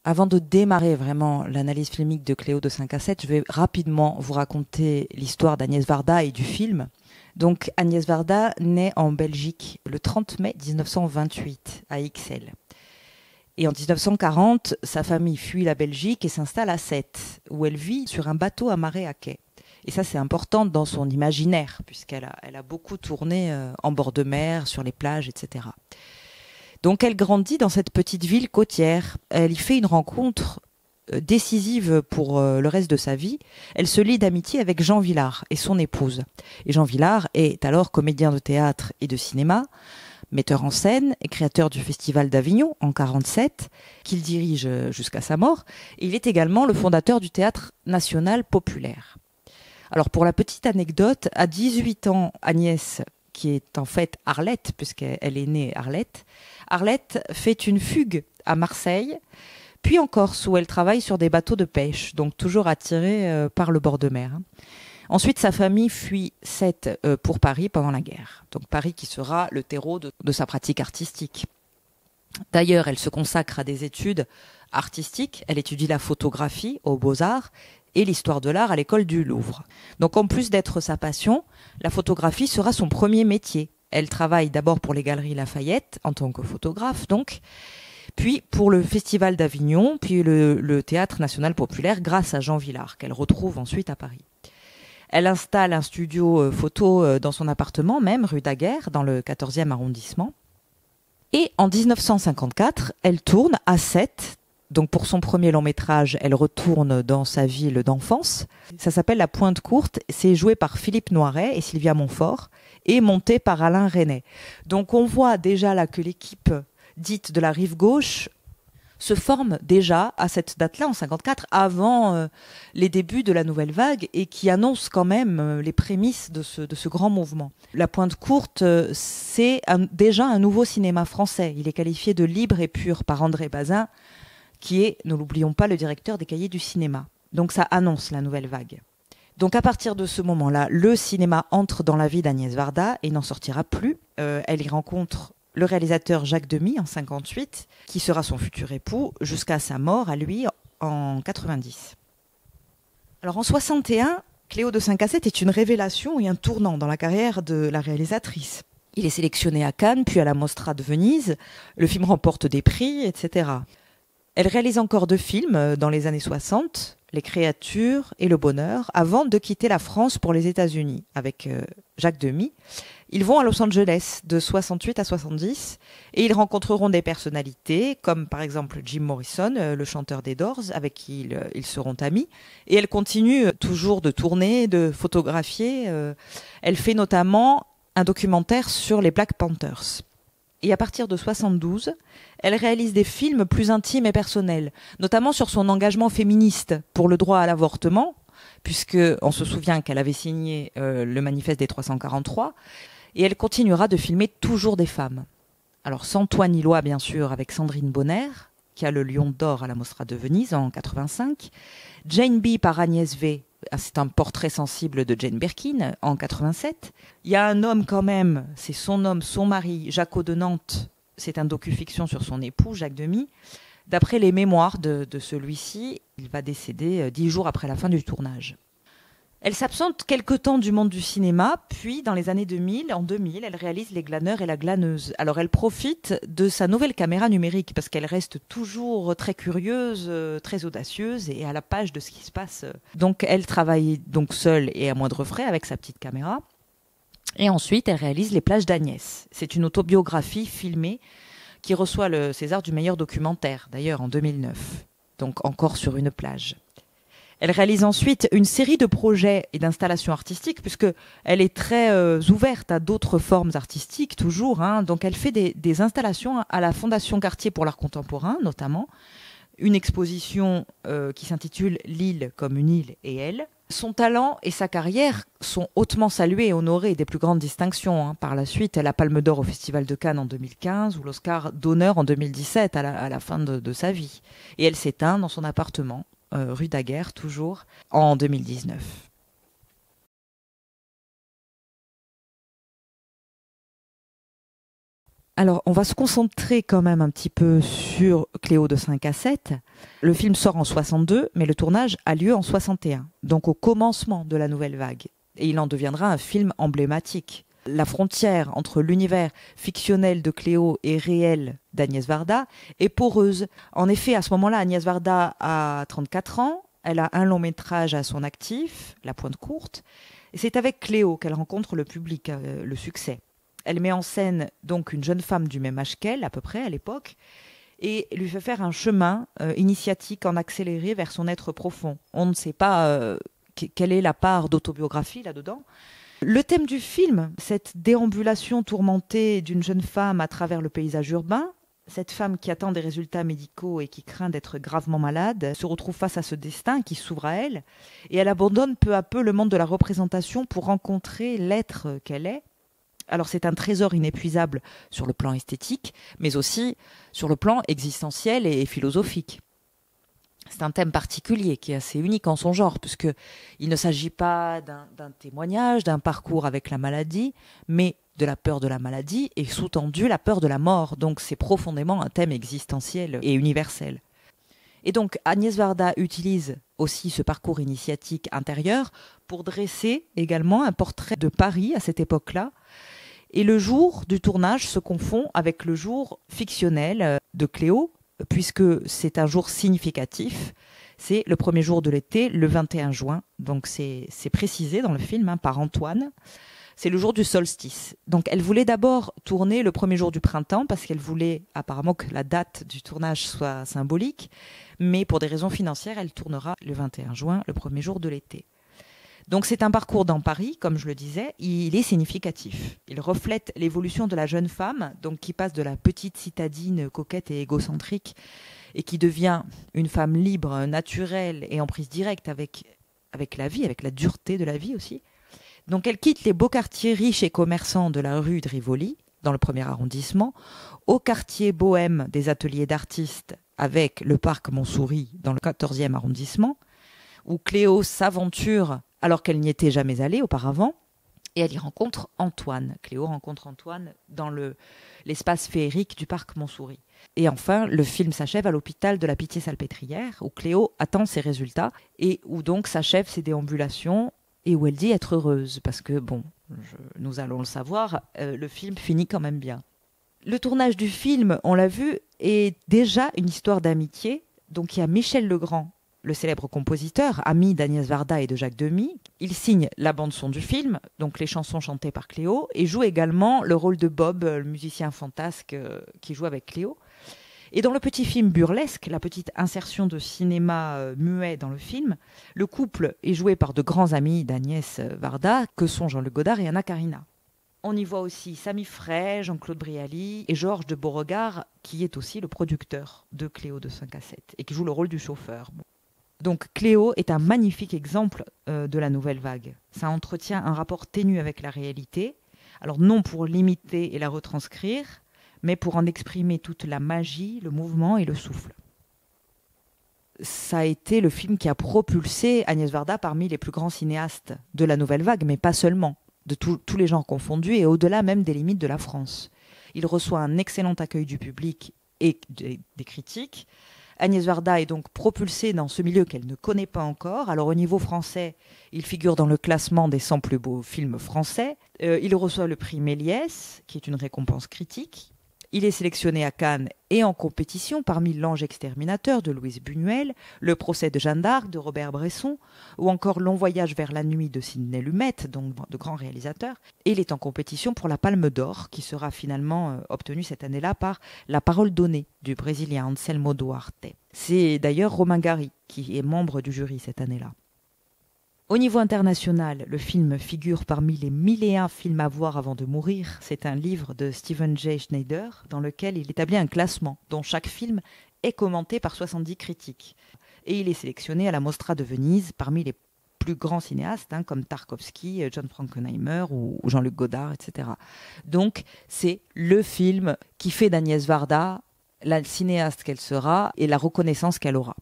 Avant de démarrer vraiment l'analyse filmique de Cléo de 5 à 7, je vais rapidement vous raconter l'histoire d'Agnès Varda et du film. Donc Agnès Varda naît en Belgique le 30 mai 1928 à Ixelles. Et en 1940, sa famille fuit la Belgique et s'installe à Sète, où elle vit sur un bateau amarré à quai. Et ça, c'est important dans son imaginaire, puisqu'elle a beaucoup tourné en bord de mer, sur les plages, etc. Donc elle grandit dans cette petite ville côtière. Elle y fait une rencontre décisive pour le reste de sa vie. Elle se lie d'amitié avec Jean Vilar et son épouse. Et Jean Vilar est alors comédien de théâtre et de cinéma, metteur en scène et créateur du Festival d'Avignon en 1947, qu'il dirige jusqu'à sa mort. Et il est également le fondateur du Théâtre national populaire. Alors pour la petite anecdote, à 18 ans, Agnès, qui est en fait Arlette, puisqu'elle est née Arlette, Arlette fait une fugue à Marseille, puis en Corse, où elle travaille sur des bateaux de pêche, donc toujours attirée par le bord de mer. Ensuite, sa famille fuit Sète pour Paris pendant la guerre. Donc Paris qui sera le terreau de sa pratique artistique. D'ailleurs, elle se consacre à des études artistiques. Elle étudie la photographie aux Beaux-Arts et l'histoire de l'art à l'école du Louvre. Donc en plus d'être sa passion, la photographie sera son premier métier. Elle travaille d'abord pour les Galeries Lafayette en tant que photographe, donc, puis pour le Festival d'Avignon, puis le Théâtre national populaire grâce à Jean Vilar, qu'elle retrouve ensuite à Paris. Elle installe un studio photo dans son appartement, même rue Daguerre, dans le 14e arrondissement. Et en 1954, elle tourne à Sète. Donc pour son premier long métrage, elle retourne dans sa ville d'enfance. Ça s'appelle La Pointe Courte. C'est joué par Philippe Noiret et Sylvia Montfort et monté par Alain Resnais. Donc on voit déjà là que l'équipe dite de la rive gauche se forme déjà à cette date-là, en 54, avant les débuts de la nouvelle vague et qui annonce quand même les prémices de ce grand mouvement. La Pointe Courte, c'est déjà un nouveau cinéma français. Il est qualifié de libre et pur par André Bazin, qui est, ne l'oublions pas, le directeur des Cahiers du cinéma. Donc ça annonce la nouvelle vague. Donc à partir de ce moment-là, le cinéma entre dans la vie d'Agnès Varda et n'en sortira plus. Elle y rencontre le réalisateur Jacques Demy en 58, qui sera son futur époux jusqu'à sa mort à lui en 90. Alors en 61, Cléo de 5 à 7 est une révélation et un tournant dans la carrière de la réalisatrice. Il est sélectionné à Cannes, puis à la Mostra de Venise. Le film remporte des prix, etc. Elle réalise encore 2 films dans les années 60, Les Créatures et Le Bonheur, avant de quitter la France pour les États-Unis avec Jacques Demy. Ils vont à Los Angeles de 68 à 70 et ils rencontreront des personnalités comme par exemple Jim Morrison, le chanteur des Doors, avec qui ils seront amis. Et elle continue toujours de tourner, de photographier. Elle fait notamment un documentaire sur les Black Panthers. Et à partir de 72, elle réalise des films plus intimes et personnels, notamment sur son engagement féministe pour le droit à l'avortement, puisqu'on se souvient qu'elle avait signé le manifeste des 343, et elle continuera de filmer toujours des femmes. Alors sans toi ni loi, bien sûr, avec Sandrine Bonner, qui a le Lion d'Or à la Mostra de Venise en 85, Jane B par Agnès V, c'est un portrait sensible de Jane Birkin en 87. Il y a un homme quand même, c'est son homme, son mari, Jaco de Nantes. C'est un docu-fiction sur son époux, Jacques Demy. D'après les mémoires de celui-ci, il va décéder 10 jours après la fin du tournage. Elle s'absente quelque temps du monde du cinéma, puis dans les années 2000, en 2000, elle réalise Les Glaneurs et la Glaneuse. Alors elle profite de sa nouvelle caméra numérique parce qu'elle reste toujours très curieuse, très audacieuse et à la page de ce qui se passe. Donc elle travaille donc seule et à moindre frais avec sa petite caméra. Et ensuite, elle réalise Les Plages d'Agnès. C'est une autobiographie filmée qui reçoit le César du meilleur documentaire, d'ailleurs en 2009. Donc encore sur une plage. Elle réalise ensuite une série de projets et d'installations artistiques, puisqu'elle est très ouverte à d'autres formes artistiques, toujours. Donc elle fait des installations à la Fondation Cartier pour l'art contemporain, notamment. Une exposition qui s'intitule L'île comme une île et elle. Son talent et sa carrière sont hautement salués et honorés des plus grandes distinctions. Par la suite, la Palme d'Or au Festival de Cannes en 2015 ou l'Oscar d'honneur en 2017 à la fin de sa vie. Et elle s'éteint dans son appartement. Rue Daguerre, toujours, en 2019. Alors, on va se concentrer quand même un petit peu sur Cléo de 5 à 7. Le film sort en 62, mais le tournage a lieu en 61, donc au commencement de la nouvelle vague. Et il en deviendra un film emblématique. La frontière entre l'univers fictionnel de Cléo et réel d'Agnès Varda est poreuse. En effet, à ce moment-là, Agnès Varda a 34 ans, elle a un long métrage à son actif, La Pointe Courte, et c'est avec Cléo qu'elle rencontre le public, le succès. Elle met en scène donc une jeune femme du même âge qu'elle, à peu près à l'époque, et lui fait faire un chemin initiatique en accéléré vers son être profond. On ne sait pas quelle est la part d'autobiographie là-dedans. Le thème du film, cette déambulation tourmentée d'une jeune femme à travers le paysage urbain, cette femme qui attend des résultats médicaux et qui craint d'être gravement malade, se retrouve face à ce destin qui s'ouvre à elle, et elle abandonne peu à peu le monde de la représentation pour rencontrer l'être qu'elle est. Alors c'est un trésor inépuisable sur le plan esthétique, mais aussi sur le plan existentiel et philosophique. C'est un thème particulier qui est assez unique en son genre, puisqu'il ne s'agit pas d'un témoignage, d'un parcours avec la maladie, mais de la peur de la maladie et sous-tendu la peur de la mort. Donc c'est profondément un thème existentiel et universel. Et donc Agnès Varda utilise aussi ce parcours initiatique intérieur pour dresser également un portrait de Paris à cette époque-là. Et le jour du tournage se confond avec le jour fictionnel de Cléo, puisque c'est un jour significatif. C'est le premier jour de l'été, le 21 juin. Donc c'est précisé dans le film par Antoine. C'est le jour du solstice. Donc elle voulait d'abord tourner le premier jour du printemps parce qu'elle voulait apparemment que la date du tournage soit symbolique. Mais pour des raisons financières, elle tournera le 21 juin, le premier jour de l'été. Donc c'est un parcours dans Paris, comme je le disais, il est significatif. Il reflète l'évolution de la jeune femme, donc qui passe de la petite citadine coquette et égocentrique et qui devient une femme libre, naturelle et en prise directe avec la vie, avec la dureté de la vie aussi. Donc elle quitte les beaux quartiers riches et commerçants de la rue de Rivoli, dans le 1er arrondissement, au quartier bohème des ateliers d'artistes avec le parc Montsouris dans le 14e arrondissement, où Cléo s'aventure alors qu'elle n'y était jamais allée auparavant, et elle y rencontre Antoine. Cléo rencontre Antoine dans l'espace féerique du parc Montsouris. Et enfin, le film s'achève à l'hôpital de la Pitié-Salpêtrière, où Cléo attend ses résultats, et où donc s'achèvent ses déambulations, et où elle dit être heureuse, parce que, nous allons le savoir, le film finit quand même bien. Le tournage du film, on l'a vu, est déjà une histoire d'amitié. Donc il y a Michel Legrand, le célèbre compositeur, ami d'Agnès Varda et de Jacques Demy. Il signe la bande-son du film, donc les chansons chantées par Cléo, et joue également le rôle de Bob, le musicien fantasque qui joue avec Cléo. Et dans le petit film burlesque, la petite insertion de cinéma muet dans le film, le couple est joué par de grands amis d'Agnès Varda, que sont Jean-Luc Godard et Anna Karina. On y voit aussi Samy Frey, Jean-Claude Brialy et Georges de Beauregard, qui est aussi le producteur de Cléo de 5 à 7 et qui joue le rôle du chauffeur. Donc Cléo est un magnifique exemple de la nouvelle vague. Ça entretient un rapport ténu avec la réalité, alors non pour l'imiter et la retranscrire, mais pour en exprimer toute la magie, le mouvement et le souffle. Ça a été le film qui a propulsé Agnès Varda parmi les plus grands cinéastes de la nouvelle vague, mais pas seulement, de tous les genres confondus et au-delà même des limites de la France. Il reçoit un excellent accueil du public et des critiques. Agnès Varda est donc propulsée dans ce milieu qu'elle ne connaît pas encore. Alors au niveau français, il figure dans le classement des 100 plus beaux films français. Il reçoit le prix Méliès, qui est une récompense critique. Il est sélectionné à Cannes et en compétition parmi L'Ange exterminateur de Louise Buñuel, Le procès de Jeanne d'Arc de Robert Bresson ou encore Long voyage vers la nuit de Sidney Lumet, donc de grands réalisateurs. Et il est en compétition pour la Palme d'Or qui sera finalement obtenue cette année-là par La parole donnée du Brésilien Anselmo Duarte. C'est d'ailleurs Romain Gary qui est membre du jury cette année-là. Au niveau international, le film figure parmi les 1001 films à voir avant de mourir. C'est un livre de Stephen J. Schneider dans lequel il établit un classement dont chaque film est commenté par 70 critiques. Et il est sélectionné à la Mostra de Venise parmi les plus grands cinéastes comme Tarkovsky, John Frankenheimer ou Jean-Luc Godard, etc. Donc c'est le film qui fait d'Agnès Varda la cinéaste qu'elle sera et la reconnaissance qu'elle aura.